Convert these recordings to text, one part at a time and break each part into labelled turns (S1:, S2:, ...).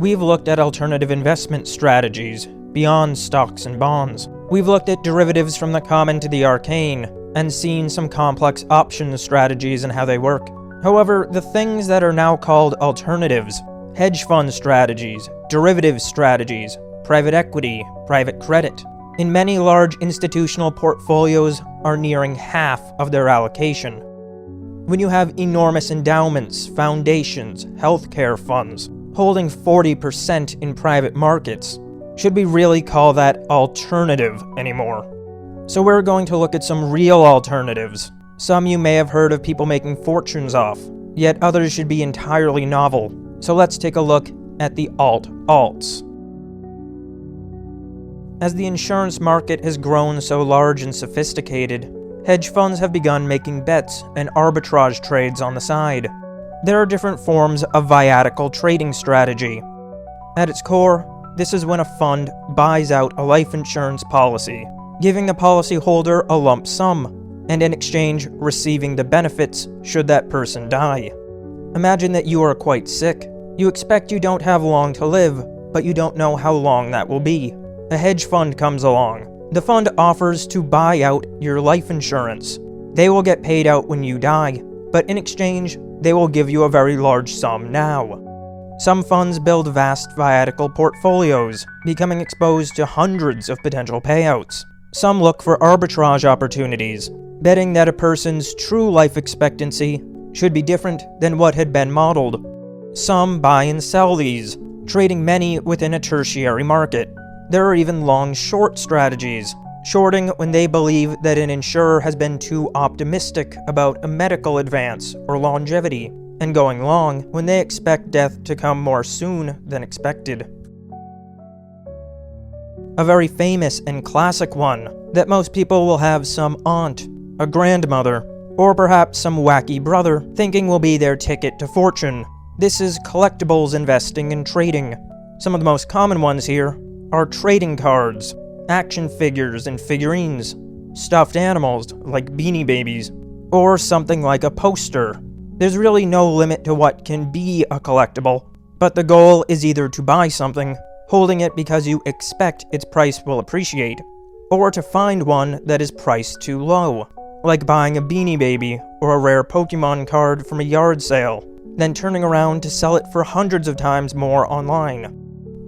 S1: We've looked at alternative investment strategies, beyond stocks and bonds. We've looked at derivatives from the common to the arcane, and seen some complex option strategies and how they work. However, the things that are now called alternatives, hedge fund strategies, derivative strategies, private equity, private credit, in many large institutional portfolios are nearing half of their allocation. When you have enormous endowments, foundations, healthcare funds, holding 40% in private markets, should we really call that alternative anymore? So we're going to look at some real alternatives. Some you may have heard of people making fortunes off, yet others should be entirely novel. So let's take a look at the alts. As the insurance market has grown so large and sophisticated, hedge funds have begun making bets and arbitrage trades on the side. There are different forms of viatical trading strategy. At its core, this is when a fund buys out a life insurance policy, giving the policyholder a lump sum, and in exchange receiving the benefits should that person die. Imagine that you are quite sick. You expect you don't have long to live, but you don't know how long that will be. A hedge fund comes along. The fund offers to buy out your life insurance. They will get paid out when you die, but in exchange, they will give you a very large sum now. Some funds build vast viatical portfolios, becoming exposed to hundreds of potential payouts. Some look for arbitrage opportunities, betting that a person's true life expectancy should be different than what had been modeled. Some buy and sell these, trading many within a tertiary market. There are even long-short strategies, shorting when they believe that an insurer has been too optimistic about a medical advance or longevity, and going long when they expect death to come more soon than expected. A very famous and classic one that most people will have some aunt, a grandmother, or perhaps some wacky brother thinking will be their ticket to fortune. This is collectibles investing and trading. Some of the most common ones here are trading cards, action figures and figurines, stuffed animals like Beanie Babies, or something like a poster. There's really no limit to what can be a collectible, but the goal is either to buy something, holding it because you expect its price will appreciate, or to find one that is priced too low, like buying a Beanie Baby or a rare Pokemon card from a yard sale, then turning around to sell it for hundreds of times more online.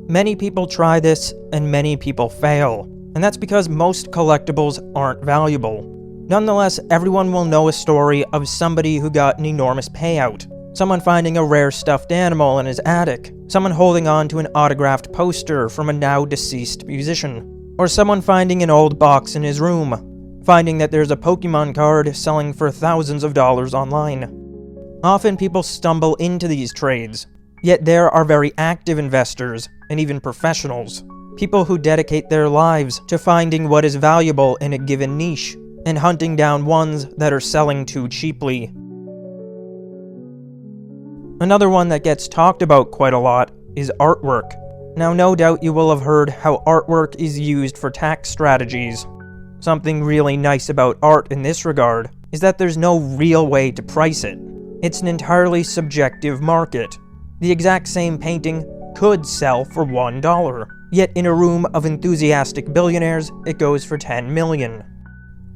S1: Many people try this, and many people fail, and that's because most collectibles aren't valuable. Nonetheless, everyone will know a story of somebody who got an enormous payout. Someone finding a rare stuffed animal in his attic, someone holding on to an autographed poster from a now-deceased musician, or someone finding an old box in his room, finding that there's a Pokemon card selling for thousands of dollars online. Often people stumble into these trades, yet there are very active investors, and even professionals, people who dedicate their lives to finding what is valuable in a given niche, and hunting down ones that are selling too cheaply. Another one that gets talked about quite a lot is artwork. Now, no doubt you will have heard how artwork is used for tax strategies. Something really nice about art in this regard is that there's no real way to price it. It's an entirely subjective market. The exact same painting could sell for $1, yet in a room of enthusiastic billionaires, it goes for $10 million.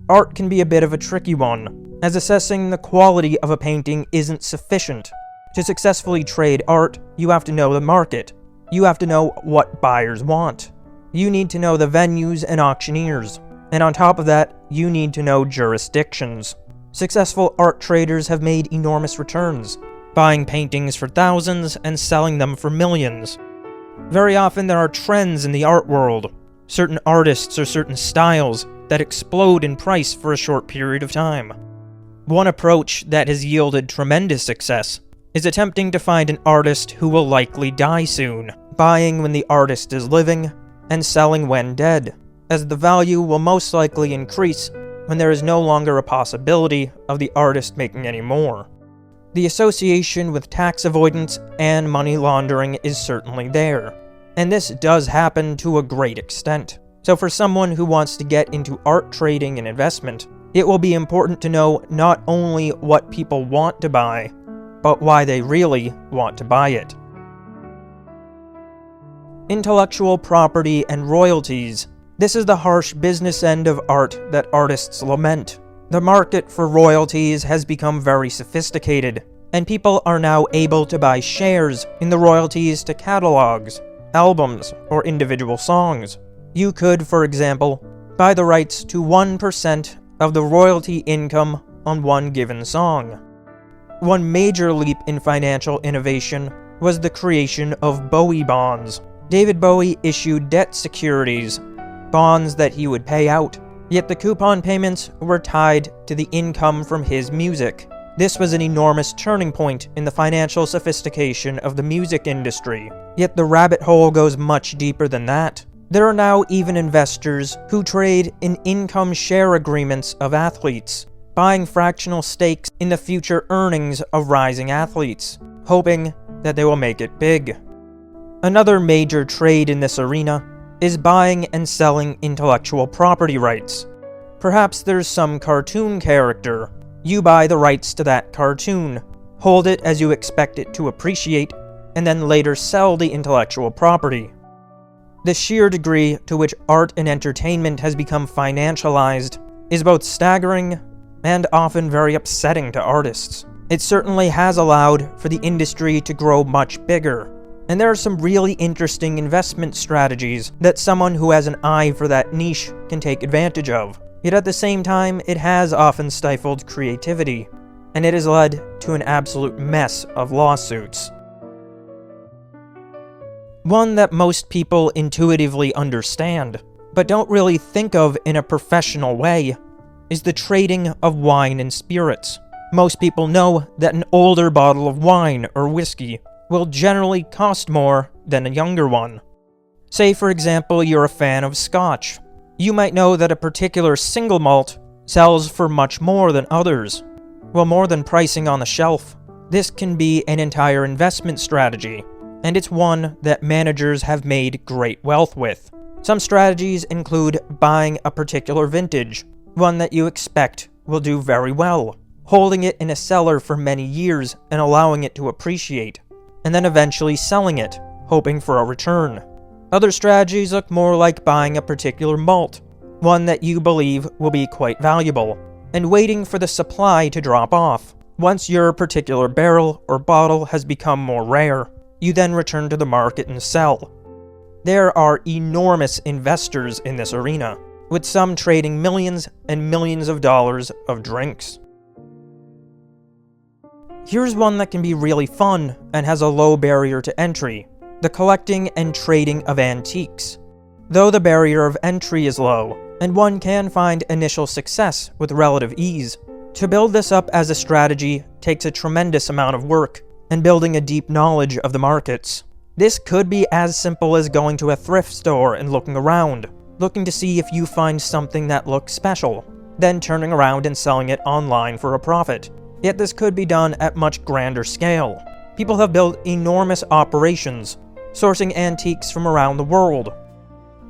S1: Art can be a bit of a tricky one, as assessing the quality of a painting isn't sufficient. To successfully trade art, you have to know the market. You have to know what buyers want. You need to know the venues and auctioneers. And on top of that, you need to know jurisdictions. Successful art traders have made enormous returns, buying paintings for thousands and selling them for millions. Very often there are trends in the art world, certain artists or certain styles that explode in price for a short period of time. One approach that has yielded tremendous success is attempting to find an artist who will likely die soon, buying when the artist is living and selling when dead, as the value will most likely increase when there is no longer a possibility of the artist making any more. The association with tax avoidance and money laundering is certainly there, and this does happen to a great extent. So for someone who wants to get into art trading and investment, it will be important to know not only what people want to buy, but why they really want to buy it. Intellectual property and royalties. This is the harsh business end of art that artists lament. The market for royalties has become very sophisticated, and people are now able to buy shares in the royalties to catalogs, albums, or individual songs. You could, for example, buy the rights to 1% of the royalty income on one given song. One major leap in financial innovation was the creation of Bowie bonds. David Bowie issued debt securities, bonds that he would pay out, yet the coupon payments were tied to the income from his music. This was an enormous turning point in the financial sophistication of the music industry, yet the rabbit hole goes much deeper than that. There are now even investors who trade in income share agreements of athletes, buying fractional stakes in the future earnings of rising athletes, hoping that they will make it big. Another major trade in this arena is buying and selling intellectual property rights. Perhaps there's some cartoon character. You buy the rights to that cartoon, hold it as you expect it to appreciate, and then later sell the intellectual property. The sheer degree to which art and entertainment has become financialized is both staggering and often very upsetting to artists. It certainly has allowed for the industry to grow much bigger, and there are some really interesting investment strategies that someone who has an eye for that niche can take advantage of. Yet at the same time, it has often stifled creativity, and it has led to an absolute mess of lawsuits. One that most people intuitively understand, but don't really think of in a professional way, is the trading of wine and spirits. Most people know that an older bottle of wine or whiskey will generally cost more than a younger one. Say, for example, you're a fan of Scotch. You might know that a particular single malt sells for much more than others. Well, more than pricing on the shelf. This can be an entire investment strategy, and it's one that managers have made great wealth with. Some strategies include buying a particular vintage, one that you expect will do very well, holding it in a cellar for many years and allowing it to appreciate, and then eventually selling it, hoping for a return. Other strategies look more like buying a particular malt, one that you believe will be quite valuable, and waiting for the supply to drop off. Once your particular barrel or bottle has become more rare, you then return to the market and sell. There are enormous investors in this arena, with some trading millions and millions of dollars of drinks. Here's one that can be really fun and has a low barrier to entry: the collecting and trading of antiques. Though the barrier of entry is low, and one can find initial success with relative ease, to build this up as a strategy takes a tremendous amount of work and building a deep knowledge of the markets. This could be as simple as going to a thrift store and looking around, looking to see if you find something that looks special, then turning around and selling it online for a profit. Yet this could be done at much grander scale. People have built enormous operations, sourcing antiques from around the world.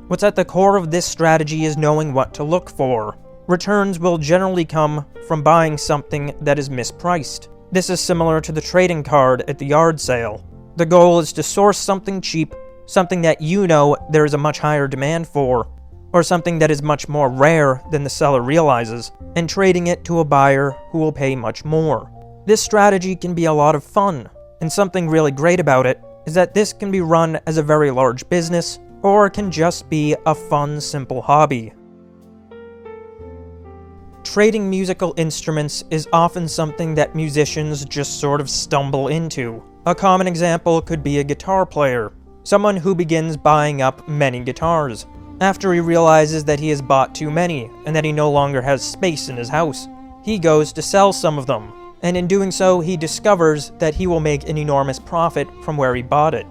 S1: What's at the core of this strategy is knowing what to look for. Returns will generally come from buying something that is mispriced. This is similar to the trading card at the yard sale. The goal is to source something cheap, something that you know there is a much higher demand for, or something that is much more rare than the seller realizes, and trading it to a buyer who will pay much more. This strategy can be a lot of fun, and something really great about it is that this can be run as a very large business, or can just be a fun, simple hobby. Trading musical instruments is often something that musicians just sort of stumble into. A common example could be a guitar player, someone who begins buying up many guitars. After he realizes that he has bought too many, and that he no longer has space in his house, he goes to sell some of them, and in doing so he discovers that he will make an enormous profit from where he bought it.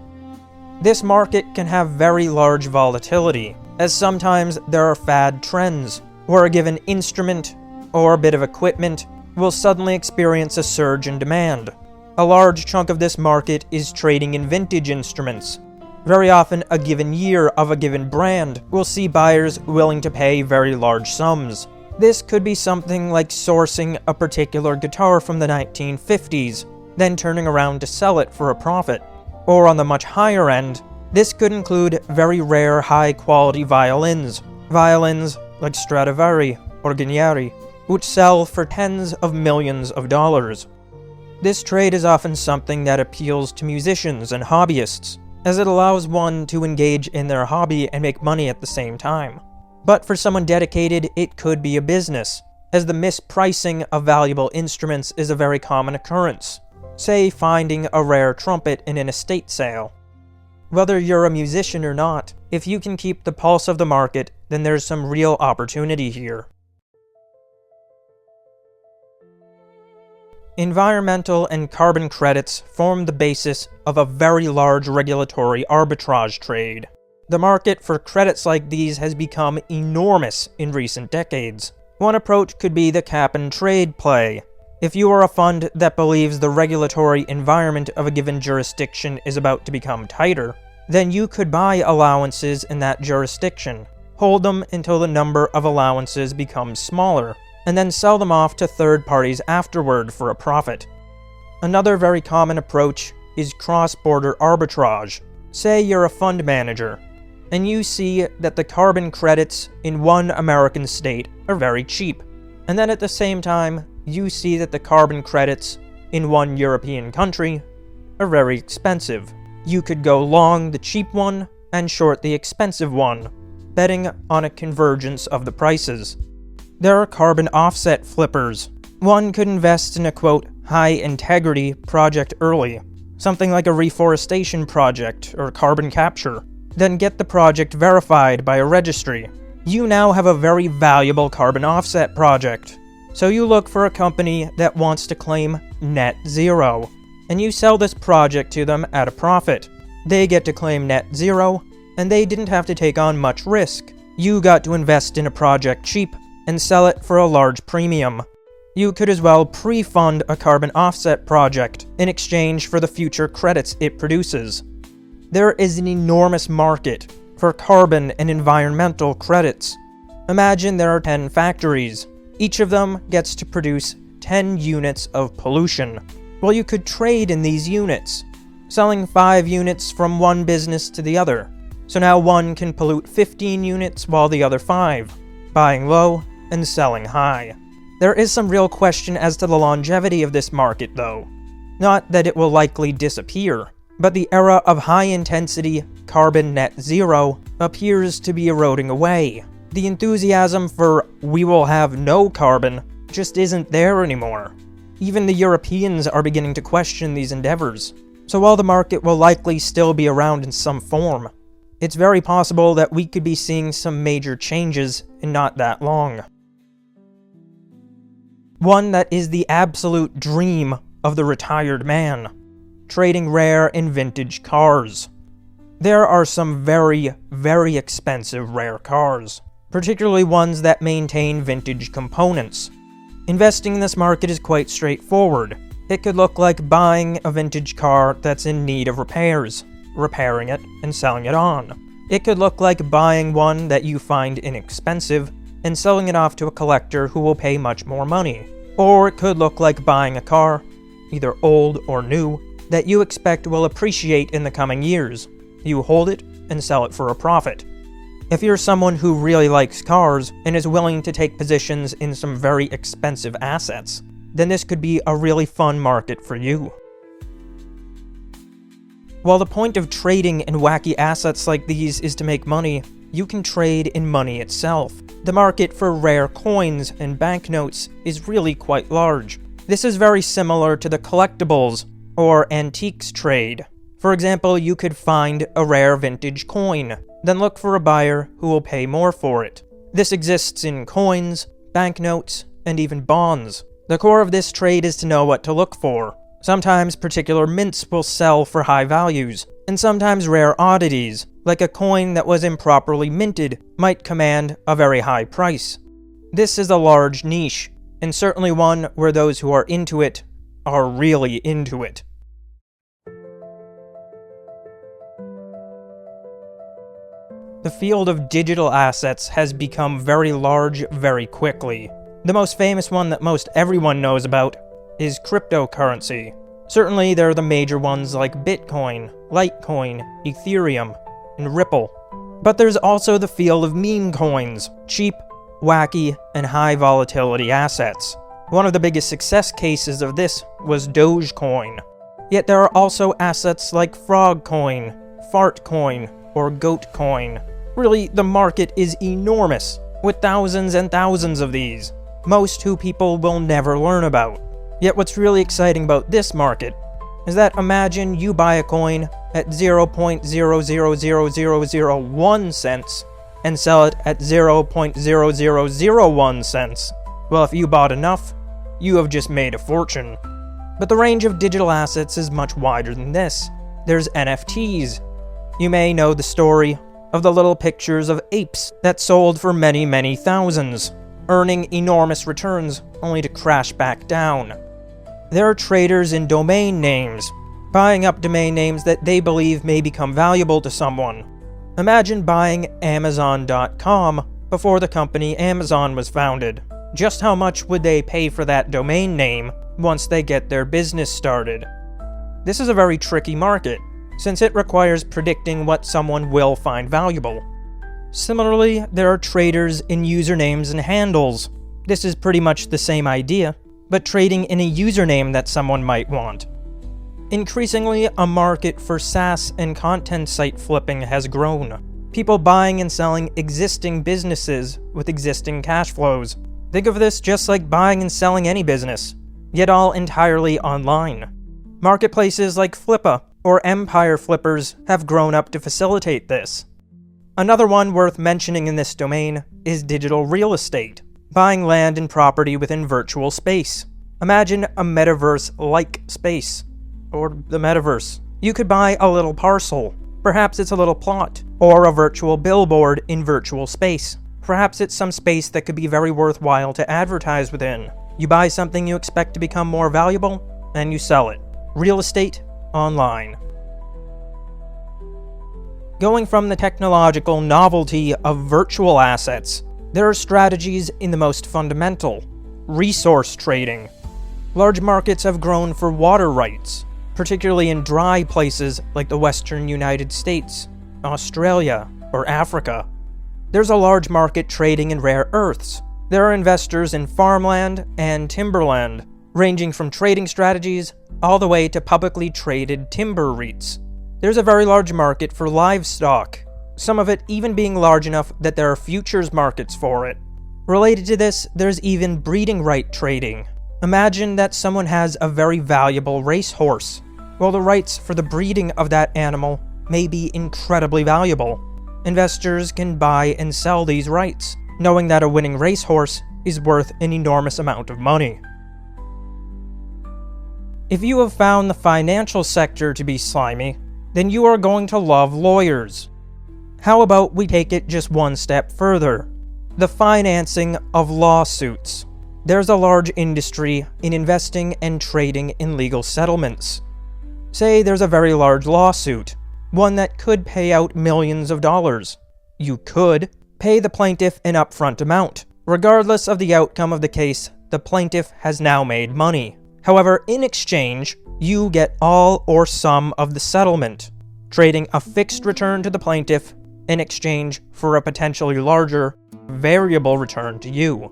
S1: This market can have very large volatility, as sometimes there are fad trends, where a given instrument or a bit of equipment will suddenly experience a surge in demand. A large chunk of this market is trading in vintage instruments. Very often, a given year of a given brand will see buyers willing to pay very large sums. This could be something like sourcing a particular guitar from the 1950s, then turning around to sell it for a profit. Or on the much higher end, This could include very rare high-quality violins like Stradivari or Guarneri, which sell for tens of millions of dollars. This trade is often something that appeals to musicians and hobbyists, as it allows one to engage in their hobby and make money at the same time. But for someone dedicated, it could be a business, as the mispricing of valuable instruments is a very common occurrence, say finding a rare trumpet in an estate sale. Whether you're a musician or not, if you can keep the pulse of the market, then there's some real opportunity here. Environmental and carbon credits form the basis of a very large regulatory arbitrage trade. The market for credits like these has become enormous in recent decades. One approach could be the cap-and-trade play. If you are a fund that believes the regulatory environment of a given jurisdiction is about to become tighter, then you could buy allowances in that jurisdiction, hold them until the number of allowances becomes smaller, and then sell them off to third parties afterward for a profit. Another very common approach is cross-border arbitrage. Say you're a fund manager, and you see that the carbon credits in one American state are very cheap, and then at the same time, you see that the carbon credits in one European country are very expensive. You could go long the cheap one and short the expensive one, betting on a convergence of the prices. There are carbon offset flippers. One could invest in a, quote, high-integrity project early, something like a reforestation project or carbon capture, then get the project verified by a registry. You now have a very valuable carbon offset project. So you look for a company that wants to claim net zero, and you sell this project to them at a profit. They get to claim net zero, and they didn't have to take on much risk. You got to invest in a project cheap and sell it for a large premium. You could as well pre-fund a carbon offset project in exchange for the future credits it produces. There is an enormous market for carbon and environmental credits. Imagine there are 10 factories. Each of them gets to produce 10 units of pollution. Well, you could trade in these units, selling 5 units from one business to the other. So now one can pollute 15 units while the other 5, buying low and selling high. There is some real question as to the longevity of this market, though. Not that it will likely disappear, but the era of high-intensity carbon net zero appears to be eroding away. The enthusiasm for "we will have no carbon" just isn't there anymore. Even the Europeans are beginning to question these endeavors. So while the market will likely still be around in some form, it's very possible that we could be seeing some major changes in not that long. One that is the absolute dream of the retired man: trading rare and vintage cars. There are some very, very expensive rare cars, particularly ones that maintain vintage components. Investing in this market is quite straightforward. It could look like buying a vintage car that's in need of repairs, repairing it, and selling it on. It could look like buying one that you find inexpensive and selling it off to a collector who will pay much more money. Or it could look like buying a car, either old or new, that you expect will appreciate in the coming years. You hold it and sell it for a profit. If you're someone who really likes cars and is willing to take positions in some very expensive assets, then this could be a really fun market for you. While the point of trading in wacky assets like these is to make money, you can trade in money itself. The market for rare coins and banknotes is really quite large. This is very similar to the collectables or antiques trade. For example, you could find a rare vintage coin, then look for a buyer who will pay more for it. This exists in coins, banknotes, and even bonds. The core of this trade is to know what to look for. Sometimes particular mints will sell for high values, and sometimes rare oddities, like a coin that was improperly minted, might command a very high price. This is a large niche, and certainly one where those who are into it are really into it. The field of digital assets has become very large very quickly. The most famous one that most everyone knows about is cryptocurrency. Certainly, there are the major ones like Bitcoin, Litecoin, Ethereum, and Ripple. But there's also the field of meme coins, cheap, wacky, and high volatility assets. One of the biggest success cases of this was Dogecoin. Yet there are also assets like Frogcoin, Fartcoin, or Goatcoin. Really, the market is enormous, with thousands and thousands of these, most who people will never learn about. Yet what's really exciting about this market is that imagine you buy a coin at 0.000001 cents and sell it at 0.0001 cents. Well, if you bought enough, you have just made a fortune. But the range of digital assets is much wider than this. There's NFTs. You may know the story of the little pictures of apes that sold for many, many thousands, earning enormous returns only to crash back down. There are traders in domain names, buying up domain names that they believe may become valuable to someone. Imagine buying Amazon.com before the company Amazon was founded. Just how much would they pay for that domain name once they get their business started? This is a very tricky market, since it requires predicting what someone will find valuable. Similarly, there are traders in usernames and handles. This is pretty much the same idea, but trading in a username that someone might want. Increasingly, a market for SaaS and content site flipping has grown. People buying and selling existing businesses with existing cash flows. Think of this just like buying and selling any business, yet all entirely online. Marketplaces like Flippa or Empire Flippers have grown up to facilitate this. Another one worth mentioning in this domain is digital real estate, buying land and property within virtual space. Imagine a metaverse-like space, or the metaverse. You could buy a little parcel, perhaps it's a little plot, or a virtual billboard in virtual space. Perhaps it's some space that could be very worthwhile to advertise within. You buy something you expect to become more valuable, and you sell it. Real estate online. Going from the technological novelty of virtual assets, there are strategies in the most fundamental, resource trading. Large markets have grown for water rights, particularly in dry places like the western United States, Australia, or Africa. There's a large market trading in rare earths. There are investors in farmland and timberland, ranging from trading strategies all the way to publicly traded timber REITs. There's a very large market for livestock, some of it even being large enough that there are futures markets for it. Related to this, there's even breeding right trading. Imagine that someone has a very valuable racehorse. Well, the rights for the breeding of that animal may be incredibly valuable. Investors can buy and sell these rights, knowing that a winning racehorse is worth an enormous amount of money. If you have found the financial sector to be slimy, then you are going to love lawyers. How about we take it just one step further? The financing of lawsuits. There's a large industry in investing and trading in legal settlements. Say there's a very large lawsuit, one that could pay out millions of dollars. You could pay the plaintiff an upfront amount. Regardless of the outcome of the case, the plaintiff has now made money. However, in exchange, you get all or some of the settlement, trading a fixed return to the plaintiff in exchange for a potentially larger, variable return to you.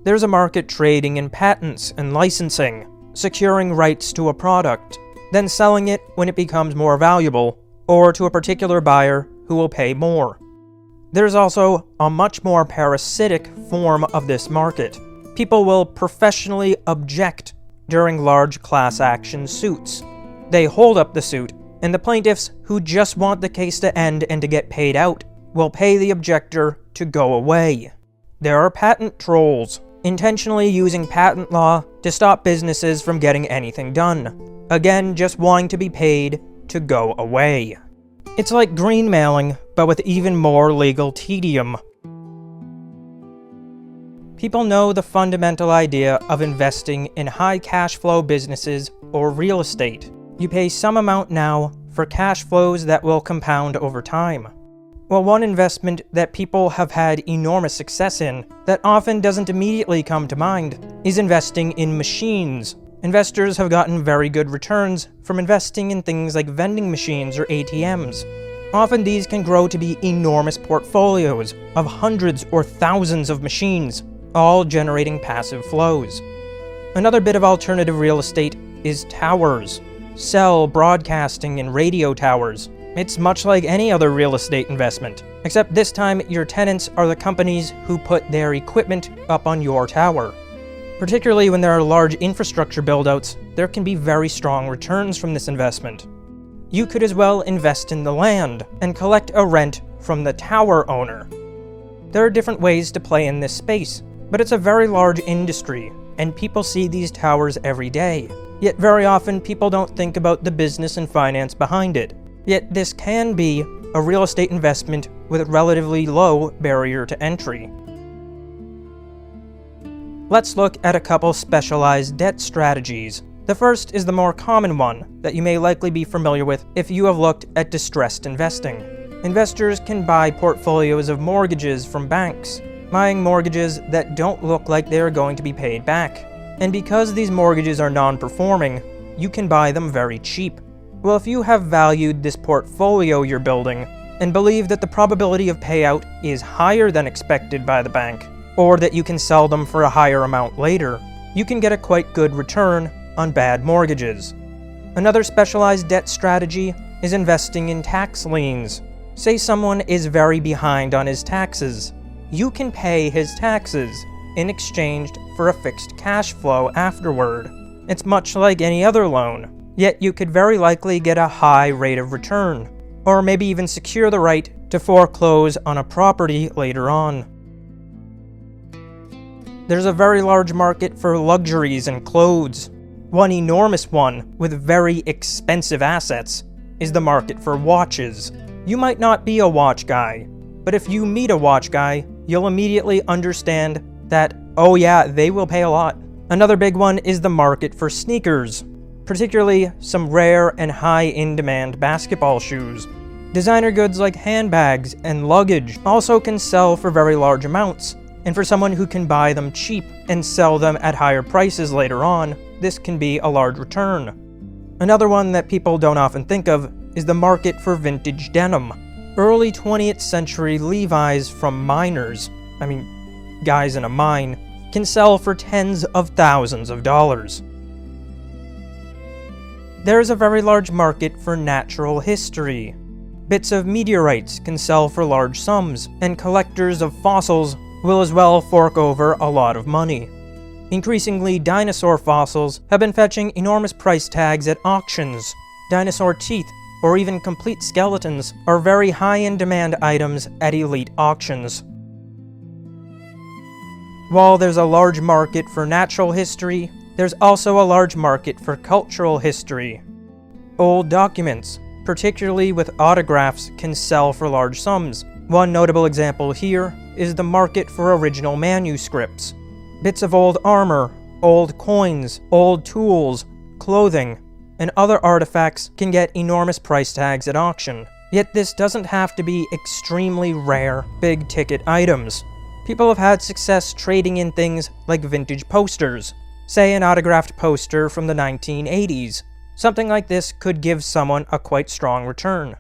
S1: There's a market trading in patents and licensing, securing rights to a product, then selling it when it becomes more valuable, or to a particular buyer who will pay more. There's also a much more parasitic form of this market. People will professionally object during large class action suits. They hold up the suit, and the plaintiffs who just want the case to end and to get paid out will pay the objector to go away. There are patent trolls, intentionally using patent law to stop businesses from getting anything done. Again, just wanting to be paid to go away. It's like greenmailing, but with even more legal tedium. People know the fundamental idea of investing in high cash flow businesses or real estate. You pay some amount now for cash flows that will compound over time. Well, one investment that people have had enormous success in that often doesn't immediately come to mind is investing in machines, Investors have gotten very good returns from investing in things like vending machines or ATMs. Often these can grow to be enormous portfolios of hundreds or thousands of machines, all generating passive flows. Another bit of alternative real estate is towers. Cell, broadcasting, and radio towers. It's much like any other real estate investment, except this time your tenants are the companies who put their equipment up on your tower. Particularly when there are large infrastructure buildouts, there can be very strong returns from this investment. You could as well invest in the land and collect a rent from the tower owner. There are different ways to play in this space, but it's a very large industry, and people see these towers every day. Yet very often people don't think about the business and finance behind it. Yet this can be a real estate investment with a relatively low barrier to entry. Let's look at a couple specialized debt strategies. The first is the more common one that you may likely be familiar with if you have looked at distressed investing. Investors can buy portfolios of mortgages from banks, buying mortgages that don't look like they are going to be paid back. And because these mortgages are non-performing, you can buy them very cheap. Well, if you have valued this portfolio you're building and believe that the probability of payout is higher than expected by the bank, or that you can sell them for a higher amount later, you can get a quite good return on bad mortgages. Another specialized debt strategy is investing in tax liens. Say someone is very behind on his taxes. You can pay his taxes in exchange for a fixed cash flow afterward. It's much like any other loan, yet you could very likely get a high rate of return, or maybe even secure the right to foreclose on a property later on. There's a very large market for luxuries and clothes. One enormous one with very expensive assets is the market for watches. You might not be a watch guy, but if you meet a watch guy, you'll immediately understand that, oh yeah, they will pay a lot. Another big one is the market for sneakers, particularly some rare and high in-demand basketball shoes. Designer goods like handbags and luggage also can sell for very large amounts, and for someone who can buy them cheap and sell them at higher prices later on, this can be a large return. Another one that people don't often think of is the market for vintage denim. Early 20th century Levi's from miners, guys in a mine, can sell for tens of thousands of dollars. There is a very large market for natural history. Bits of meteorites can sell for large sums, and collectors of fossils will as well fork over a lot of money. Increasingly, dinosaur fossils have been fetching enormous price tags at auctions. Dinosaur teeth, or even complete skeletons, are very high-in-demand items at elite auctions. While there's a large market for natural history, there's also a large market for cultural history. Old documents, particularly with autographs, can sell for large sums. One notable example here is the market for original manuscripts. Bits of old armor, old coins, old tools, clothing, and other artifacts can get enormous price tags at auction. Yet this doesn't have to be extremely rare, big-ticket items. People have had success trading in things like vintage posters. Say an autographed poster from the 1980s. Something like this could give someone a quite strong return.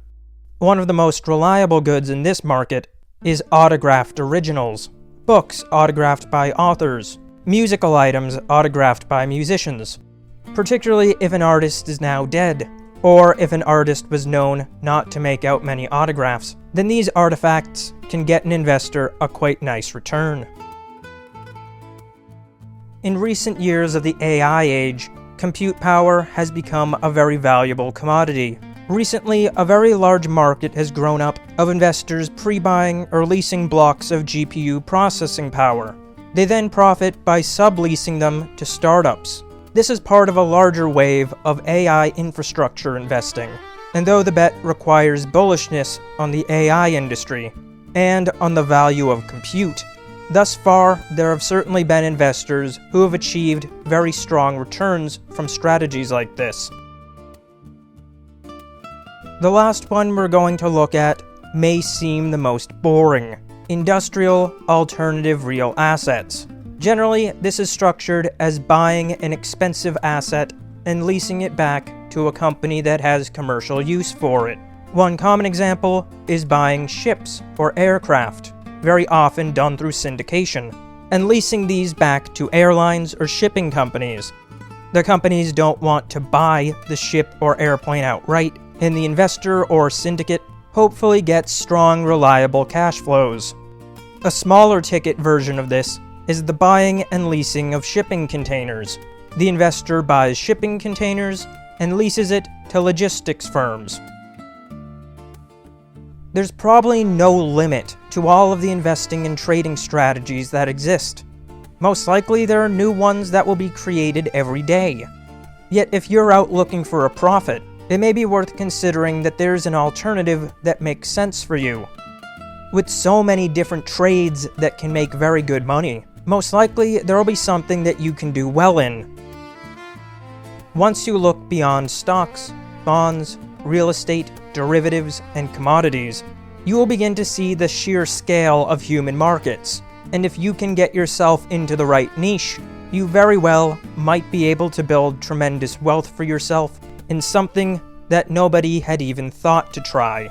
S1: One of the most reliable goods in this market is autographed originals. Books autographed by authors. Musical items autographed by musicians. Particularly if an artist is now dead, or if an artist was known not to make out many autographs, then these artifacts can get an investor a quite nice return. In recent years of the AI age, compute power has become a very valuable commodity. Recently, a very large market has grown up of investors pre-buying or leasing blocks of GPU processing power. They then profit by subleasing them to startups. This is part of a larger wave of AI infrastructure investing, and though the bet requires bullishness on the AI industry and on the value of compute, thus far there have certainly been investors who have achieved very strong returns from strategies like this. The last one we're going to look at may seem the most boring: industrial alternative real assets. Generally, this is structured as buying an expensive asset and leasing it back to a company that has commercial use for it. One common example is buying ships or aircraft, very often done through syndication, and leasing these back to airlines or shipping companies. The companies don't want to buy the ship or airplane outright, and the investor or syndicate hopefully gets strong, reliable cash flows. A smaller ticket version of this is the buying and leasing of shipping containers. The investor buys shipping containers and leases it to logistics firms. There's probably no limit to all of the investing and trading strategies that exist. Most likely there are new ones that will be created every day. Yet if you're out looking for a profit, it may be worth considering that there's an alternative that makes sense for you. With so many different trades that can make very good money, most likely there will be something that you can do well in. Once you look beyond stocks, bonds, real estate, derivatives, and commodities, you will begin to see the sheer scale of human markets. And if you can get yourself into the right niche, you very well might be able to build tremendous wealth for yourself in something that nobody had even thought to try.